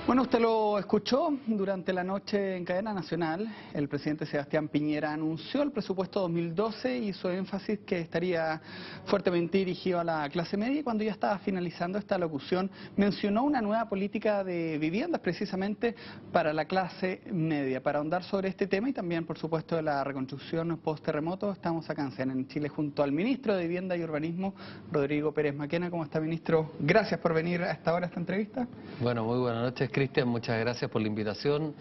Bueno, usted lo escuchó durante la noche en cadena nacional. El presidente Sebastián Piñera anunció el presupuesto 2012 y hizo énfasis que estaría fuertemente dirigido a la clase media, y cuando ya estaba finalizando esta locución mencionó una nueva política de viviendas precisamente para la clase media. Para ahondar sobre este tema y también, por supuesto, de la reconstrucción post-terremoto, estamos acá en Chile junto al ministro de Vivienda y Urbanismo, Rodrigo Pérez Maquena. ¿Cómo está, ministro? Gracias por venir a esta hora a esta entrevista. Bueno, muy buenas noches, Cristian. Muchas gracias por la invitación.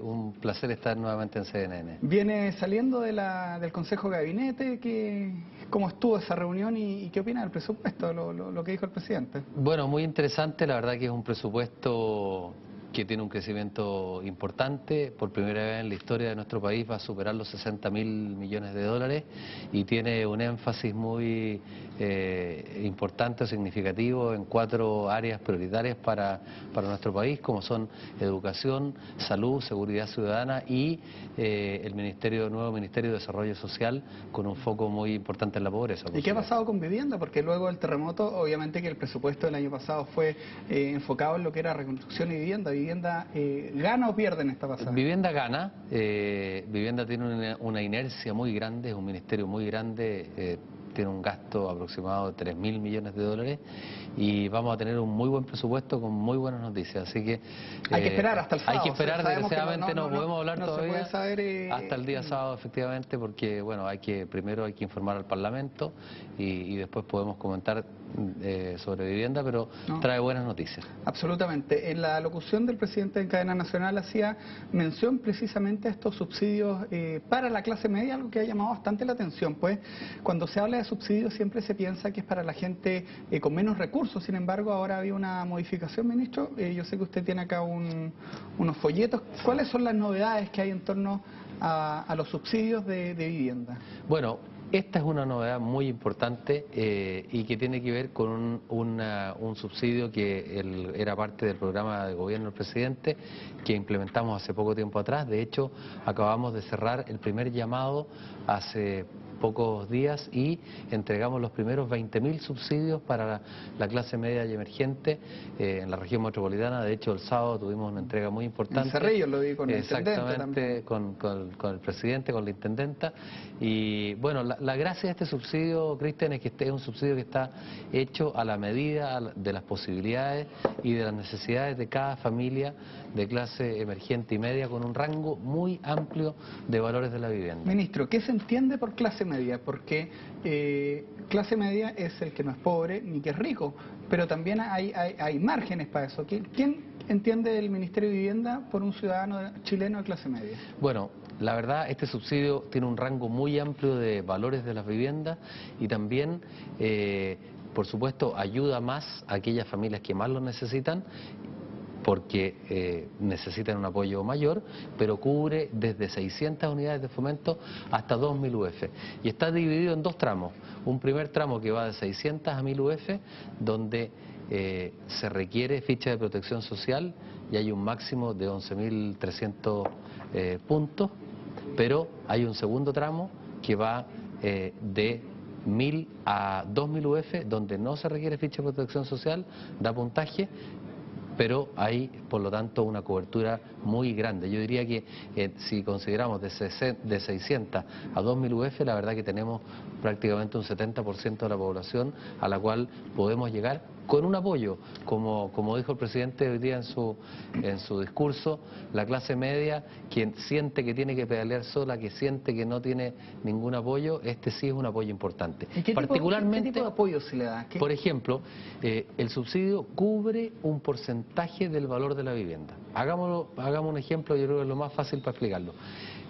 Un placer estar nuevamente en CNN. Viene saliendo del Consejo de Gabinete. ¿Cómo estuvo esa reunión y qué opina del presupuesto, lo que dijo el presidente? Bueno, muy interesante. La verdad que es un presupuesto que tiene un crecimiento importante. Por primera vez en la historia de nuestro país va a superar los 60.000 millones de dólares y tiene un énfasis muy importante, significativo en 4 áreas prioritarias para nuestro país, como son educación, salud, seguridad ciudadana y el nuevo Ministerio de Desarrollo Social, con un foco muy importante en la pobreza. ¿Y qué ha pasado con vivienda? Porque luego del terremoto, obviamente que el presupuesto del año pasado fue enfocado en lo que era reconstrucción y vivienda. ¿Vivienda gana o pierde en esta pasada? Vivienda gana. Vivienda tiene una inercia muy grande, es un ministerio muy grande, tiene un gasto aproximado de 3.000 millones de dólares y vamos a tener un muy buen presupuesto con muy buenas noticias. Así que hay que esperar hasta el sábado. Hay que esperar, desgraciadamente no podemos hablar todavía se puede saber, hasta el día sábado, efectivamente, porque bueno, primero hay que informar al Parlamento y después podemos comentar sobre vivienda, pero trae buenas noticias. Absolutamente. En la locución del presidente en cadena nacional hacía mención precisamente a estos subsidios para la clase media, algo que ha llamado bastante la atención. Pues cuando se habla de subsidios siempre se piensa que es para la gente con menos recursos. Sin embargo, ahora había una modificación, ministro. Yo sé que usted tiene acá unos folletos. ¿Cuáles son las novedades que hay en torno a los subsidios de vivienda? Bueno, esta es una novedad muy importante y que tiene que ver con un subsidio que era parte del programa de gobierno del presidente, que implementamos hace poco tiempo atrás. De hecho, acabamos de cerrar el primer llamado hace pocos días y entregamos los primeros 20.000 subsidios para la clase media y emergente en la región metropolitana. De hecho, el sábado tuvimos una entrega muy importante. En Cerrillo lo vi con el intendente también. Con el presidente, con la intendenta. Y bueno, la gracia de este subsidio, Cristian, es que este es un subsidio que está hecho a la medida de las posibilidades y de las necesidades de cada familia de clase emergente y media, con un rango muy amplio de valores de la vivienda. Ministro, ¿qué se entiende por clase media? Porque clase media es el que no es pobre ni que es rico, pero también hay márgenes para eso. ¿Quién entiende el Ministerio de Vivienda por un ciudadano chileno de clase media? Bueno, la verdad, este subsidio tiene un rango muy amplio de valores de las viviendas y también, por supuesto, ayuda más a aquellas familias que más lo necesitan, porque necesitan un apoyo mayor, pero cubre desde 600 unidades de fomento hasta 2.000 UF. Y está dividido en 2 tramos. Un primer tramo que va de 600 a 1.000 UF, donde se requiere ficha de protección social y hay un máximo de 11.300 puntos, pero hay un segundo tramo que va de 1.000 a 2.000 UF, donde no se requiere ficha de protección social, da puntaje, pero hay, por lo tanto, una cobertura muy grande. Yo diría que si consideramos de 600 a 2.000 UF, la verdad que tenemos prácticamente un 70% de la población a la cual podemos llegar con un apoyo, como dijo el presidente hoy día en su discurso, la clase media, quien siente que tiene que pedalear sola, que siente que no tiene ningún apoyo, este sí es un apoyo importante. ¿Y qué tipo de apoyo se le da? Por ejemplo, el subsidio cubre un porcentaje del valor de la vivienda. Hagamos un ejemplo, yo creo que es lo más fácil para explicarlo.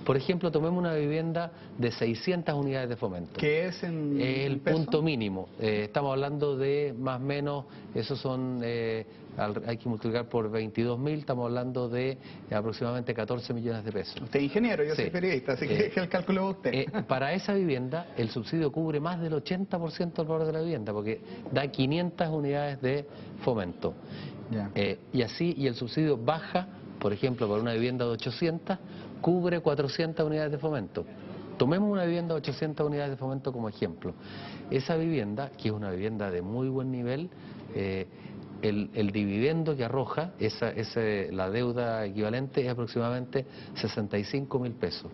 Por ejemplo, tomemos una vivienda de 600 unidades de fomento. ¿Qué es el punto mínimo? Estamos hablando de más o menos, esos son, hay que multiplicar por 22.000, estamos hablando de aproximadamente 14 millones de pesos. Usted es ingeniero, yo soy periodista, así que el cálculo de usted. Para esa vivienda, el subsidio cubre más del 80% del valor de la vivienda, porque da 500 unidades de fomento. Y el subsidio baja, por ejemplo, para una vivienda de 800, cubre 400 unidades de fomento. Tomemos una vivienda de 800 unidades de fomento como ejemplo. Esa vivienda, que es una vivienda de muy buen nivel, el dividendo que arroja, la deuda equivalente es aproximadamente 65.000 pesos.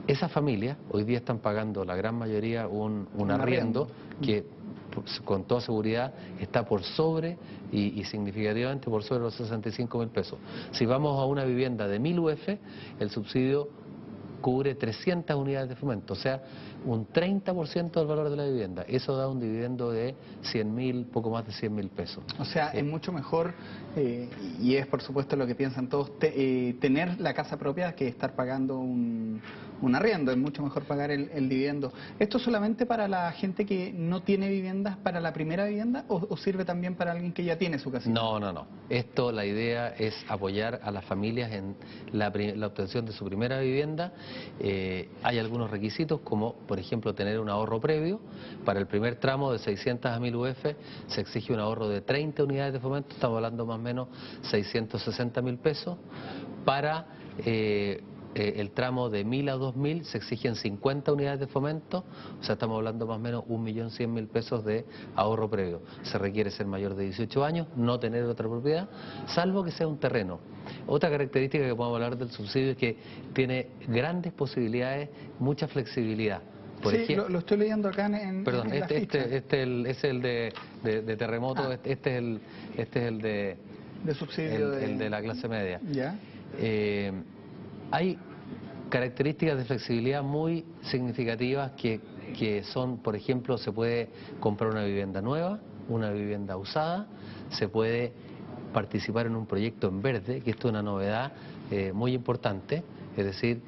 Esas familias hoy día están pagando la gran mayoría un arriendo que pues, con toda seguridad está por sobre y significativamente por sobre los 65.000 pesos. Si vamos a una vivienda de 1.000 UF, el subsidio cubre 300 unidades de fomento, o sea, un 30% del valor de la vivienda. Eso da un dividendo de 100.000, poco más de 100.000 pesos. O sea, es mucho mejor, y es por supuesto lo que piensan todos, tener la casa propia que estar pagando un arriendo. Es mucho mejor pagar el dividendo. ¿Esto solamente para la gente que no tiene viviendas para la primera vivienda o sirve también para alguien que ya tiene su casita? No. Esto, la idea es apoyar a las familias en la obtención de su primera vivienda. Hay algunos requisitos como, por ejemplo, tener un ahorro previo. Para el primer tramo de 600 a 1.000 UF se exige un ahorro de 30 unidades de fomento, estamos hablando más o menos 660.000 pesos. Para el tramo de 1.000 a 2.000 se exigen 50 unidades de fomento, o sea, estamos hablando más o menos 1.100.000 pesos de ahorro previo. Se requiere ser mayor de 18 años, no tener otra propiedad, salvo que sea un terreno. Otra característica que podemos hablar del subsidio es que tiene grandes posibilidades, mucha flexibilidad. Por sí, ejemplo, lo estoy leyendo acá perdón, en la ficha. es el de terremoto, este es el de subsidio el de la clase media. ¿Ya? Hay características de flexibilidad muy significativas que son, por ejemplo, se puede comprar una vivienda nueva, una vivienda usada, se puede participar en un proyecto en verde, que esto es una novedad muy importante, es decir,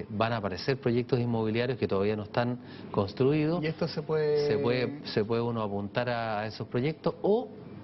van a aparecer proyectos inmobiliarios que todavía no están construidos. ¿Y esto se puede...? Se puede uno apuntar a esos proyectos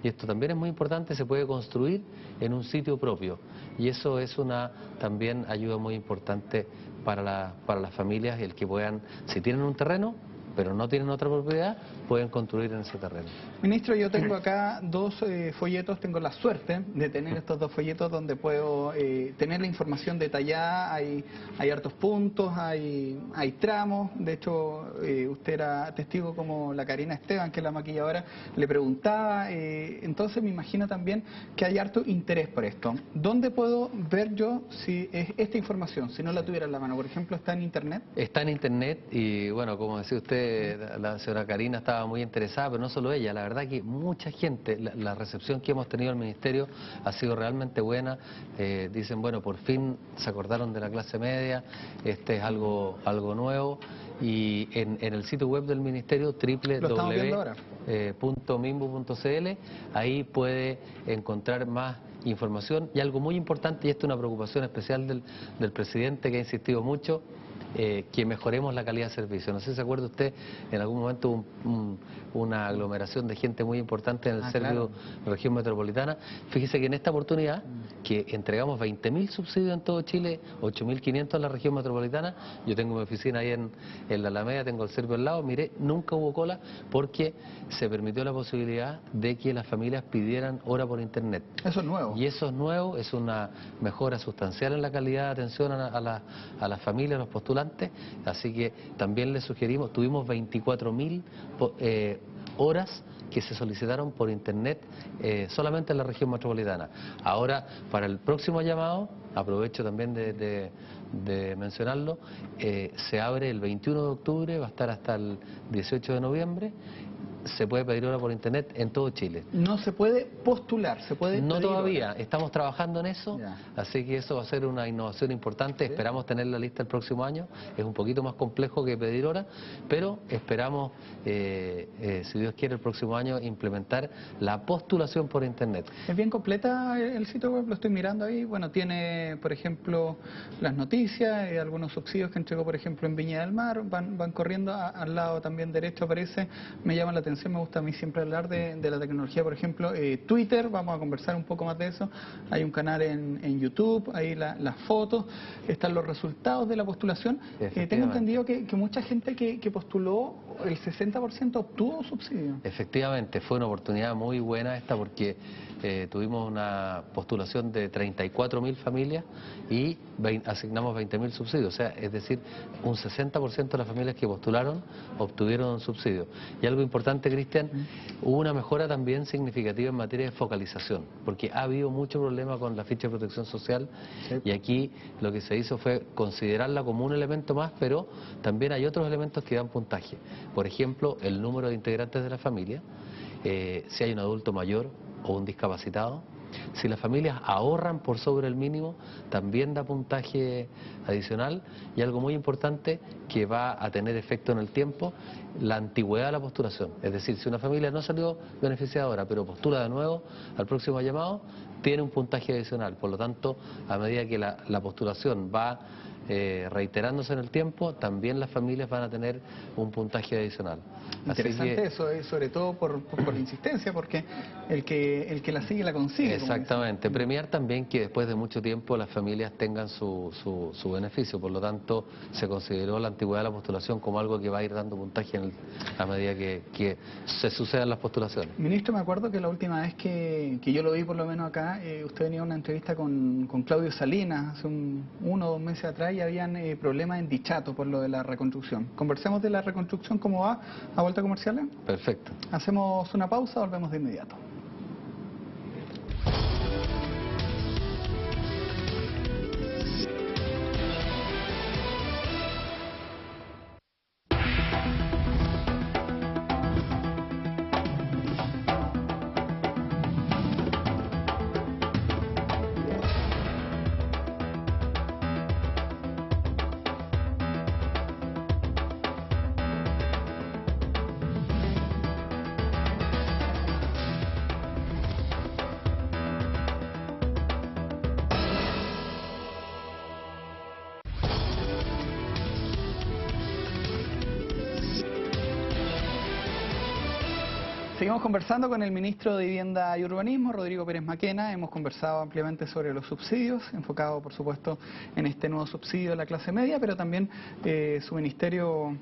y esto también es muy importante, se puede construir en un sitio propio. Y eso es una también ayuda muy importante para las familias, el que puedan, si tienen un terreno, pero no tienen otra propiedad, pueden construir en ese terreno. Ministro, yo tengo acá dos folletos, tengo la suerte de tener estos dos folletos donde puedo tener la información detallada, hay hartos puntos, hay tramos, de hecho usted era testigo como la Karina Esteban, que es la maquilladora, le preguntaba, entonces me imagino también que hay harto interés por esto. ¿Dónde puedo ver yo si es esta información, si no la tuviera en la mano? Por ejemplo, ¿está en Internet? Está en Internet y bueno, como decía usted, la señora Karina estaba muy interesada, pero no solo ella, la verdad que mucha gente, la recepción que hemos tenido al Ministerio ha sido realmente buena. Dicen, bueno, por fin se acordaron de la clase media, este es algo nuevo. Y en el sitio web del Ministerio, www.mimbu.cl, ahí puede encontrar más información. Y algo muy importante, y esto es una preocupación especial del presidente, que ha insistido mucho, que mejoremos la calidad de servicio. No sé si se acuerda usted, en algún momento hubo una aglomeración de gente muy importante en el Servio Región Metropolitana. Fíjese que en esta oportunidad, que entregamos 20.000 subsidios en todo Chile, 8.500 en la Región Metropolitana, yo tengo mi oficina ahí en la Alameda, tengo el Servio al lado, mire, nunca hubo cola porque se permitió la posibilidad de que las familias pidieran hora por Internet. Eso es nuevo. Y eso es nuevo, es una mejora sustancial en la calidad de atención a las familias, a los postulantes. Así que también les sugerimos, tuvimos 24.000 horas que se solicitaron por Internet solamente en la región metropolitana. Ahora, para el próximo llamado, aprovecho también de mencionarlo, se abre el 21 de octubre, va a estar hasta el 18 de noviembre. Se puede pedir hora por Internet en todo Chile. No se puede postular, se puede No pedir todavía, hora. estamos trabajando en eso, Ya. así que eso va a ser una innovación importante. ¿Sí? Esperamos tener la lista el próximo año, es un poquito más complejo que pedir hora, pero esperamos, si Dios quiere, el próximo año implementar la postulación por Internet. Es bien completa el sitio web, lo estoy mirando ahí. Bueno, tiene, por ejemplo, las noticias, algunos subsidios que entregó, por ejemplo, en Viña del Mar, van corriendo al lado también derecho, aparece, me llama la atención, me gusta a mí siempre hablar de la tecnología, por ejemplo, Twitter, vamos a conversar un poco más de eso, hay un canal en YouTube, ahí las fotos, están los resultados de la postulación. Tengo entendido que mucha gente que postuló el 60% obtuvo subsidio. Efectivamente, fue una oportunidad muy buena esta porque tuvimos una postulación de 34.000 familias y asignamos 20.000 subsidios. O sea, es decir, un 60% de las familias que postularon obtuvieron subsidio. Y algo importante, Cristian, hubo una mejora también significativa en materia de focalización, porque ha habido mucho problema con la ficha de protección social y aquí lo que se hizo fue considerarla como un elemento más, pero también hay otros elementos que dan puntaje. Por ejemplo, el número de integrantes de la familia, si hay un adulto mayor o un discapacitado. Si las familias ahorran por sobre el mínimo, también da puntaje adicional. Y algo muy importante que va a tener efecto en el tiempo, la antigüedad de la postulación. Es decir, si una familia no salió beneficiadora, pero postula de nuevo al próximo llamado, tiene un puntaje adicional. Por lo tanto, a medida que la postulación va reiterándose en el tiempo, también las familias van a tener un puntaje adicional. Interesante eso, sobre todo por la insistencia, porque el que la sigue la consigue. Exactamente, premiar también que después de mucho tiempo las familias tengan su beneficio, por lo tanto se consideró la antigüedad de la postulación como algo que va a ir dando puntaje a medida que se sucedan las postulaciones. Ministro, me acuerdo que la última vez que yo lo vi, por lo menos acá, usted venía a una entrevista con Claudio Salinas hace 1 o 2 meses atrás y habían problemas en Dichato por lo de la reconstrucción. Conversemos de la reconstrucción, ¿cómo va? ¿A vuelta comercial? Perfecto. Hacemos una pausa, volvemos de inmediato. Seguimos conversando con el ministro de Vivienda y Urbanismo, Rodrigo Pérez Maquena. Hemos conversado ampliamente sobre los subsidios, enfocado por supuesto en este nuevo subsidio de la clase media, pero también su ministerio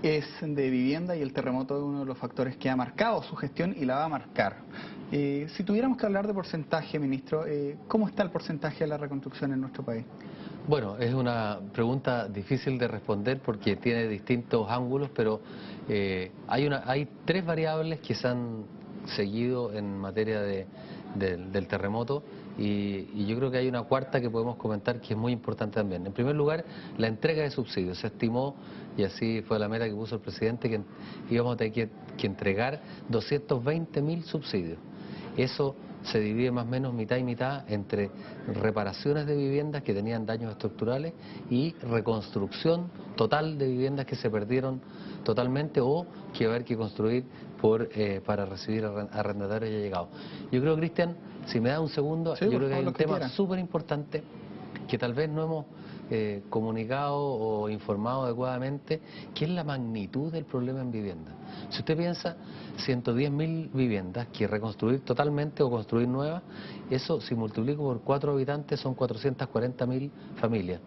es de vivienda y el terremoto es uno de los factores que ha marcado su gestión y la va a marcar. Si tuviéramos que hablar de porcentaje, ministro, ¿cómo está el porcentaje de la reconstrucción en nuestro país? Bueno, es una pregunta difícil de responder porque tiene distintos ángulos, pero hay 3 variables que se han seguido en materia del terremoto y yo creo que hay una cuarta que podemos comentar que es muy importante también. En primer lugar, la entrega de subsidios. Se estimó, y así fue la meta que puso el presidente, que íbamos a tener que entregar 220.000 subsidios. Eso se divide más o menos mitad y mitad entre reparaciones de viviendas que tenían daños estructurales y reconstrucción total de viviendas que se perdieron totalmente o que va a haber que construir para recibir arrendatarios ya llegados. Yo creo, Cristian, si me da un segundo, sí, yo creo que hay un tema quiera. súper importante que tal vez no hemos comunicado o informado adecuadamente, que es la magnitud del problema en vivienda. Si usted piensa, 110.000 viviendas que reconstruir totalmente o construir nuevas, eso si multiplico por 4 habitantes son 440.000 familias.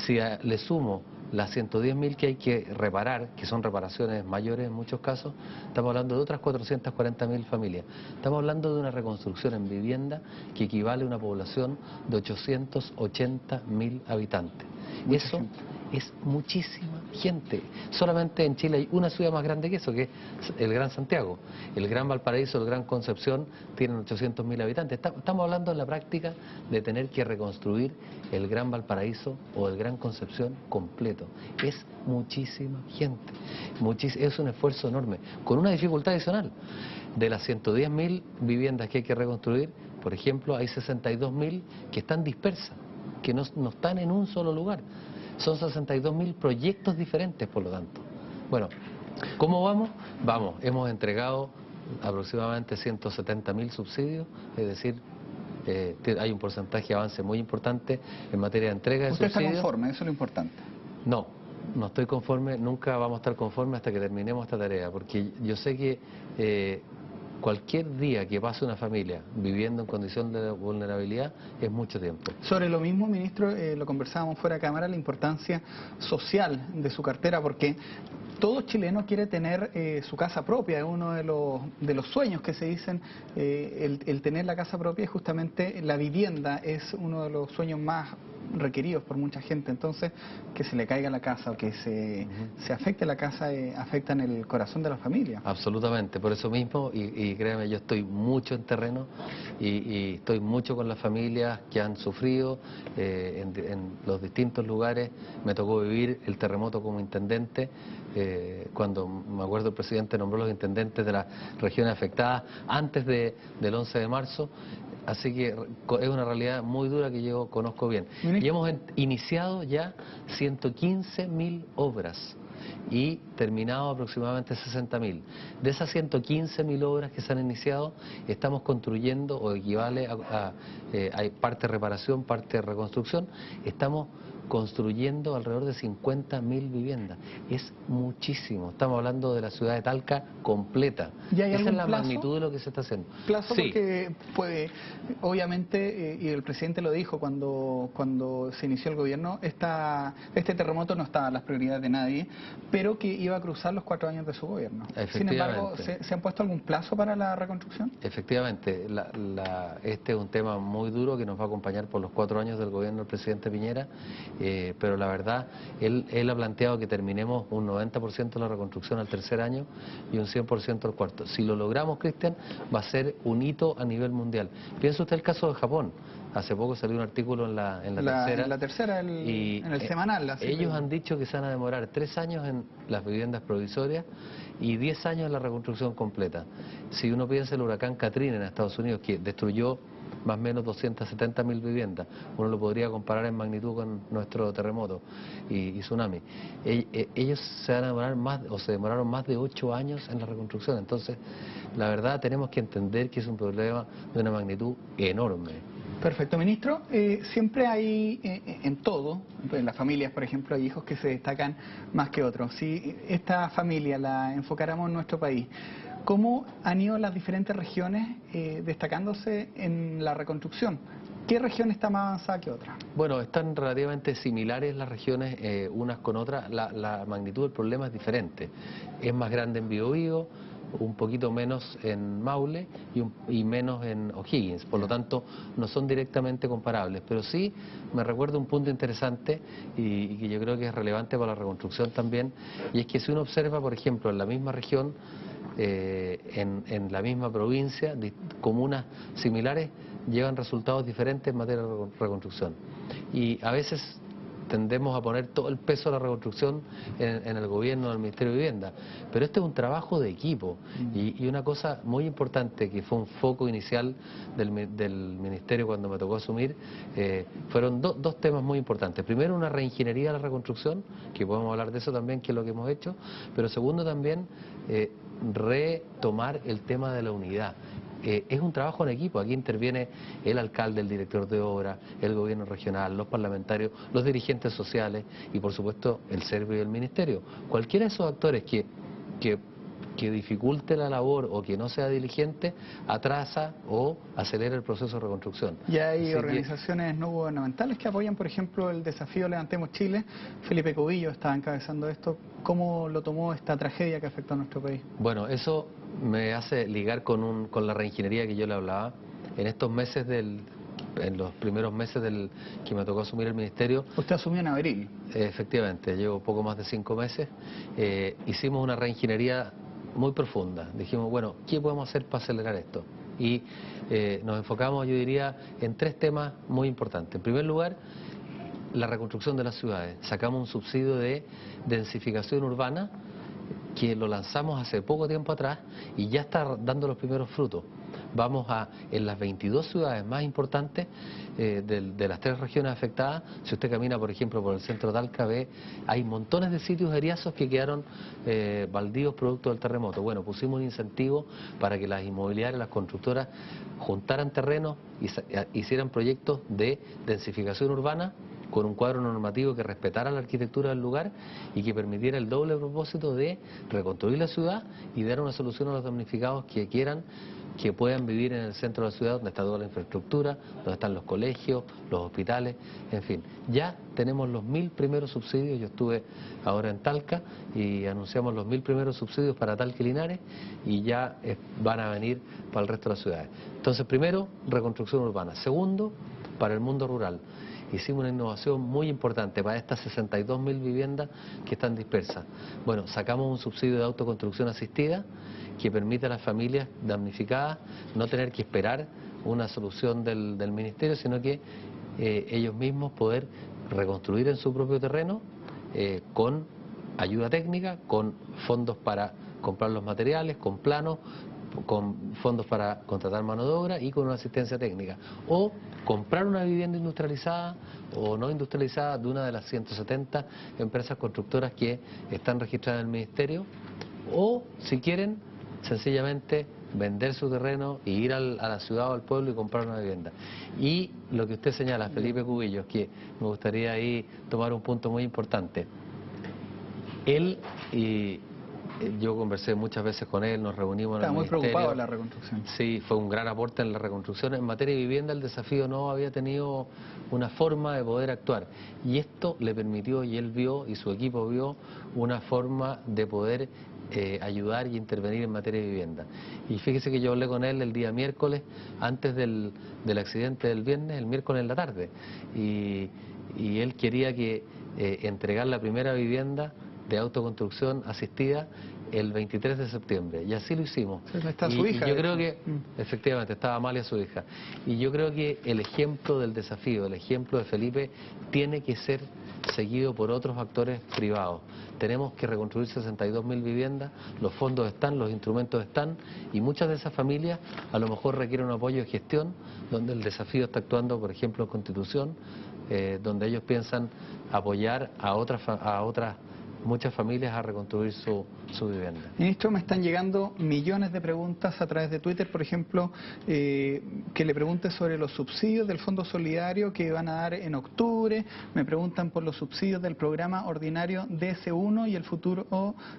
Si le sumo las 110.000 que hay que reparar, que son reparaciones mayores en muchos casos, estamos hablando de otras 440.000 familias. Estamos hablando de una reconstrucción en vivienda que equivale a una población de 880.000 habitantes. Eso es muchísima gente. Solamente en Chile hay una ciudad más grande que eso, que es el Gran Santiago. El Gran Valparaíso, el Gran Concepción tienen 800.000 habitantes. Estamos hablando en la práctica de tener que reconstruir el Gran Valparaíso o el Gran Concepción completo. Es muchísima gente. Es un esfuerzo enorme, con una dificultad adicional. De las 110.000 viviendas que hay que reconstruir, por ejemplo, hay 62.000 que están dispersas, que no están en un solo lugar. Son 62.000 proyectos diferentes, por lo tanto. Bueno, ¿cómo vamos? Vamos, hemos entregado aproximadamente 170.000 subsidios, es decir, hay un porcentaje de avance muy importante en materia de entrega de subsidios. ¿Usted está conforme? Eso es lo importante. No estoy conforme, nunca vamos a estar conformes hasta que terminemos esta tarea, porque yo sé que cualquier día que pase una familia viviendo en condición de vulnerabilidad es mucho tiempo. Sobre lo mismo, ministro, lo conversábamos fuera de cámara, la importancia social de su cartera, porque todo chileno quiere tener su casa propia, es uno de los sueños que se dicen, el tener la casa propia, y justamente la vivienda es uno de los sueños más requeridos por mucha gente. Entonces, que se le caiga la casa o que se afecte la casa, afecta en el corazón de la familia. Absolutamente, por eso mismo, y créeme, yo estoy mucho en terreno y estoy mucho con las familias que han sufrido en los distintos lugares. Me tocó vivir el terremoto como intendente, cuando me acuerdo el presidente nombró los intendentes de las regiones afectadas antes del 11 de marzo. Así que es una realidad muy dura que yo conozco bien. Y hemos iniciado ya 115.000 obras y terminado aproximadamente 60.000. De esas 115.000 obras que se han iniciado, estamos construyendo, o equivale hay parte de reparación, parte de reconstrucción, estamos construyendo alrededor de 50.000 viviendas. Es muchísimo. Estamos hablando de la ciudad de Talca completa. ¿Y hay Esa es la plazo? Magnitud de lo que se está haciendo. Plazo, Sí. Porque puede, obviamente, y el presidente lo dijo cuando se inició el gobierno, este terremoto no estaba en las prioridades de nadie, pero que iba a cruzar los 4 años de su gobierno. Sin embargo, ¿se han puesto algún plazo para la reconstrucción? Efectivamente, este es un tema muy duro que nos va a acompañar por los 4 años del gobierno del presidente Piñera, pero la verdad, él ha planteado que terminemos un 90% de la reconstrucción al tercer año y un 100% al cuarto. Si lo logramos, Cristian, va a ser un hito a nivel mundial. Piensa usted el caso de Japón. Hace poco salió un artículo en la tercera. En la tercera, en el semanal. Ellos han dicho que se van a demorar 3 años en las viviendas provisorias y 10 años en la reconstrucción completa. Si uno piensa en el huracán Katrina en Estados Unidos, que destruyó más o menos 270.000 viviendas, uno lo podría comparar en magnitud con nuestro terremoto y tsunami. Ellos se van a demorar se demoraron más de 8 años en la reconstrucción. Entonces, la verdad, tenemos que entender que es un problema de una magnitud enorme. Perfecto, ministro. Siempre hay, en todo, en las familias, por ejemplo, hay hijos que se destacan más que otros. Si esta familia la enfocáramos en nuestro país, ¿cómo han ido las diferentes regiones destacándose en la reconstrucción? ¿Qué región está más avanzada que otra? Bueno, están relativamente similares las regiones unas con otras. La magnitud del problema es diferente. Es más grande en Biobío, un poquito menos en Maule y menos en O'Higgins. Por lo tanto, no son directamente comparables. Pero sí me recuerda un punto interesante y que yo creo que es relevante para la reconstrucción también, y es que si uno observa, por ejemplo, en la misma región, en la misma provincia, comunas similares llevan resultados diferentes en materia de reconstrucción. Y a veces tendemos a poner todo el peso de la reconstrucción en el gobierno, en el Ministerio de Vivienda, pero este es un trabajo de equipo y una cosa muy importante que fue un foco inicial del Ministerio cuando me tocó asumir, fueron dos temas muy importantes. Primero, una reingeniería de la reconstrucción, que podemos hablar de eso también, que es lo que hemos hecho, pero segundo también, retomar el tema de la unidad. Es un trabajo en equipo, aquí interviene el alcalde, el director de obra, el gobierno regional, los parlamentarios, los dirigentes sociales y por supuesto el Servio y el Ministerio. Cualquiera de esos actores que dificulte la labor o que no sea diligente, atrasa o acelera el proceso de reconstrucción. Y hay organizaciones no gubernamentales que apoyan, por ejemplo, el desafío Levantemos Chile. Felipe Cubillo está encabezando esto. ¿Cómo lo tomó esta tragedia que afectó a nuestro país? Bueno, eso me hace ligar con la reingeniería que yo le hablaba. En estos meses en los primeros meses que me tocó asumir el ministerio. Usted asumió en abril. Efectivamente, llevo poco más de 5 meses. Hicimos una reingeniería muy profunda. Dijimos, bueno, ¿qué podemos hacer para acelerar esto? Y nos enfocamos, yo diría, en 3 temas muy importantes. En primer lugar, la reconstrucción de las ciudades. Sacamos un subsidio de densificación urbana que lo lanzamos hace poco tiempo atrás y ya está dando los primeros frutos. Vamos en las 22 ciudades más importantes de las 3 regiones afectadas. Si usted camina, por ejemplo, por el centro de Talca, hay montones de sitios eriazos que quedaron baldíos producto del terremoto. Bueno, pusimos un incentivo para que las inmobiliarias, las constructoras, juntaran terrenos y hicieran proyectos de densificación urbana con un cuadro normativo que respetara la arquitectura del lugar y que permitiera el doble propósito de reconstruir la ciudad y dar una solución a los damnificados que quieran, que puedan vivir en el centro de la ciudad donde está toda la infraestructura, donde están los colegios, los hospitales, en fin. Ya tenemos los 1000 primeros subsidios. Yo estuve ahora en Talca y anunciamos los 1000 primeros subsidios para Talca y Linares, y ya van a venir para el resto de las ciudades. Entonces, primero, reconstrucción urbana. Segundo, para el mundo rural. Hicimos una innovación muy importante para estas 62.000 viviendas que están dispersas. Bueno, sacamos un subsidio de autoconstrucción asistida que permite a las familias damnificadas no tener que esperar una solución del ministerio, sino que ellos mismos poder reconstruir en su propio terreno con ayuda técnica, con fondos para comprar los materiales, con planos, con fondos para contratar mano de obra y con una asistencia técnica. O comprar una vivienda industrializada o no industrializada de una de las 170 empresas constructoras que están registradas en el ministerio, o si quieren sencillamente vender su terreno y ir a la ciudad o al pueblo y comprar una vivienda. Y lo que usted señala, Felipe Cubillos, que me gustaría ahí tomar un punto muy importante. Él y yo conversé muchas veces con él, nos reunimos en el ministerio. Estaba muy preocupado de la reconstrucción. Sí, fue un gran aporte en la reconstrucción. En materia de vivienda, el desafío no había tenido una forma de poder actuar. Y esto le permitió, y él vio, y su equipo vio, una forma de poder ayudar y intervenir en materia de vivienda. Y fíjese que yo hablé con él el día miércoles, antes del accidente del viernes, el miércoles en la tarde. Y él quería que entregar la primera vivienda de autoconstrucción asistida el 23 de septiembre, y así lo hicimos. Está su hija, y yo creo que, efectivamente, estaba Amalia, su hija, y yo creo que el ejemplo del desafío, el ejemplo de Felipe, tiene que ser seguido por otros actores privados. Tenemos que reconstruir 62.000 viviendas, los fondos están, los instrumentos están, y muchas de esas familias a lo mejor requieren un apoyo de gestión, donde el desafío está actuando, por ejemplo, en Constitución, donde ellos piensan apoyar a otras muchas familias a reconstruir su vivienda. Ministro, me están llegando millones de preguntas a través de Twitter, por ejemplo, que le pregunte sobre los subsidios del Fondo Solidario que van a dar en octubre. Me preguntan por los subsidios del programa ordinario DS1 y el futuro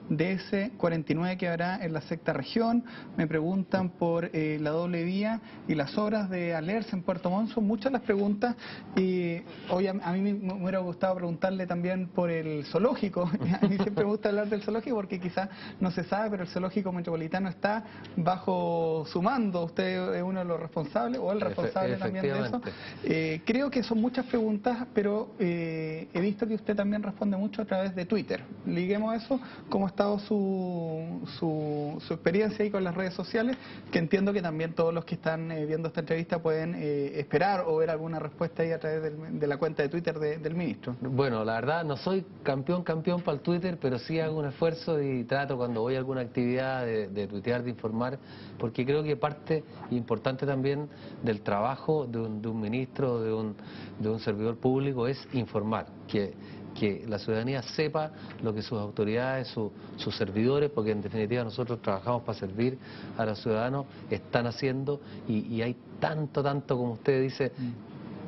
DS49 que habrá en la sexta región. Me preguntan por la doble vía y las obras de Alerce en Puerto Montt. Son muchas las preguntas, y hoy a mí me hubiera gustado preguntarle también por el zoológico. A mí siempre me gusta hablar del zoológico porque quizás no se sabe, pero el zoológico metropolitano está bajo su mando. Usted es uno de los responsables, o el responsable también de eso. Creo que son muchas preguntas, pero he visto que usted también responde mucho a través de Twitter. Liguemos eso, cómo ha estado su experiencia ahí con las redes sociales, que entiendo que también todos los que están viendo esta entrevista pueden esperar o ver alguna respuesta ahí a través de la cuenta de Twitter del ministro. Bueno, la verdad no soy campeón para el Twitter, pero sí hago un esfuerzo y trato cuando voy a alguna actividad de tuitear, de informar, porque creo que parte importante también del trabajo de un ministro, de un servidor público, es informar, que la ciudadanía sepa lo que sus autoridades, sus servidores, porque en definitiva nosotros trabajamos para servir a los ciudadanos, están haciendo, y hay tanto como usted dice,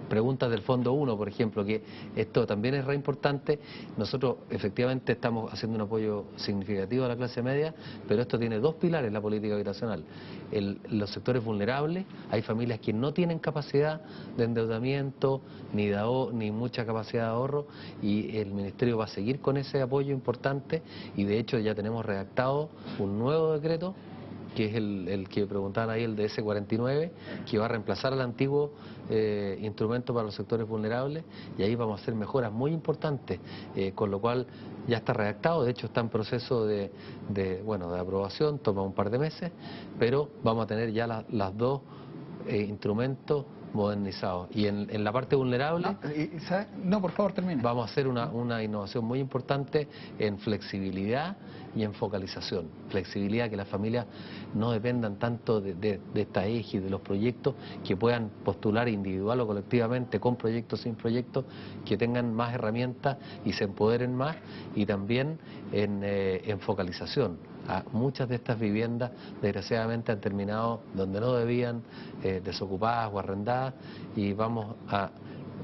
preguntas del Fondo 1, por ejemplo, que esto también es re importante. Nosotros efectivamente estamos haciendo un apoyo significativo a la clase media, pero esto tiene dos pilares, la política habitacional. Los sectores vulnerables, hay familias que no tienen capacidad de endeudamiento, ni mucha capacidad de ahorro, y el Ministerio va a seguir con ese apoyo importante, y de hecho ya tenemos redactado un nuevo decreto, que es el que preguntaban ahí, el DS49, que va a reemplazar al antiguo instrumento para los sectores vulnerables, y ahí vamos a hacer mejoras muy importantes, con lo cual ya está redactado, de hecho está en proceso de aprobación, toma un par de meses, pero vamos a tener ya las dos instrumentos modernizados. Y en la parte vulnerable, no, por favor, termine. Vamos a hacer una innovación muy importante en flexibilidad y en focalización. Flexibilidad, que las familias no dependan tanto de esta eje, de los proyectos, que puedan postular individual o colectivamente, con proyectos, sin proyectos, que tengan más herramientas y se empoderen más, y también en focalización. Muchas de estas viviendas desgraciadamente han terminado donde no debían, desocupadas o arrendadas, y vamos a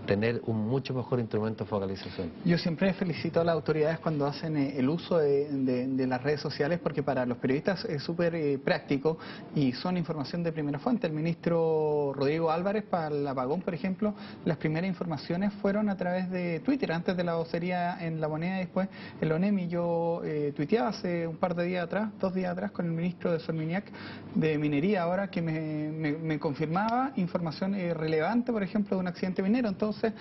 tener un mucho mejor instrumento de focalización. Yo siempre felicito a las autoridades cuando hacen el uso de las redes sociales, porque para los periodistas es súper práctico y son información de primera fuente. El ministro Rodrigo Álvarez, para el apagón, por ejemplo, las primeras informaciones fueron a través de Twitter, antes de la vocería en La Moneda y después en la ONEMI. Yo tuiteaba hace un par de días atrás, 2 días atrás, con el ministro de Solminiac de Minería, ahora que me confirmaba información relevante, por ejemplo, de un accidente minero. Entonces,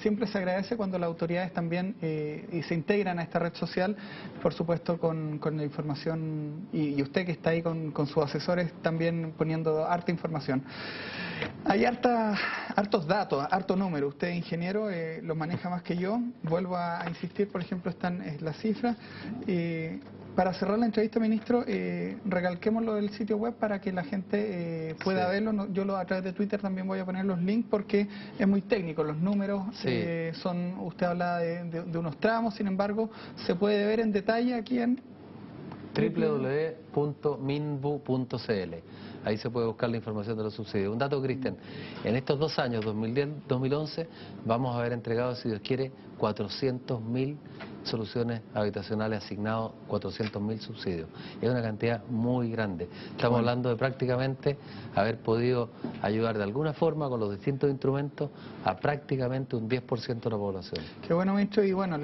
siempre se agradece cuando las autoridades también se integran a esta red social, por supuesto con la información, y usted que está ahí con sus asesores también poniendo harta información. Hay hartos datos, harto número. Usted, ingeniero, los maneja más que yo. Vuelvo a insistir, por ejemplo, están las cifras. Para cerrar la entrevista, ministro, recalquémoslo del sitio web para que la gente pueda verlo. Yo a través de Twitter también voy a poner los links porque es muy técnico. Los números usted habla de unos tramos, sin embargo, se puede ver en detalle aquí en www.minbu.cl. Ahí se puede buscar la información de los subsidios. Un dato, Cristian, en estos 2 años, 2010-2011, vamos a haber entregado, si Dios quiere, 400.000 soluciones habitacionales asignados, 400.000 subsidios. Es una cantidad muy grande. Estamos hablando de prácticamente haber podido ayudar de alguna forma con los distintos instrumentos a prácticamente un 10% de la población. Qué bueno, ministro, y bueno,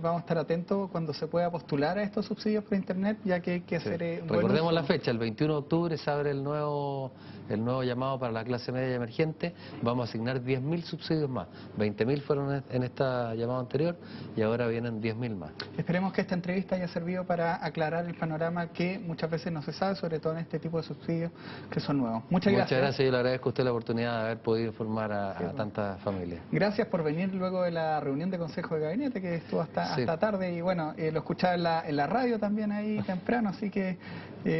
vamos a estar atentos cuando se pueda postular a estos subsidios por internet, ya que hay que hacer recordemos la fecha, el 21 de octubre se abre el nuevo llamado para la clase media y emergente. Vamos a asignar 10.000 subsidios más. 20.000 fueron en esta llamada anterior y ahora vienen 10.000 más. Esperemos que esta entrevista haya servido para aclarar el panorama que muchas veces no se sabe, sobre todo en este tipo de subsidios que son nuevos. Muchas gracias. Muchas gracias, yo le agradezco a usted la oportunidad de haber podido informar a tantas familias. Gracias por venir luego de la reunión de Consejo de Gabinete, que estuvo hasta tarde, y bueno, lo escuchaba en la radio también ahí temprano, así que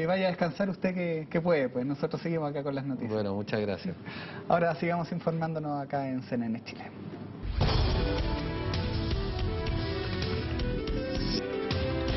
vaya a descansar usted que puede, pues nosotros seguimos acá con las noticias. Bueno, muchas gracias. Ahora sigamos informándonos acá en CNN Chile.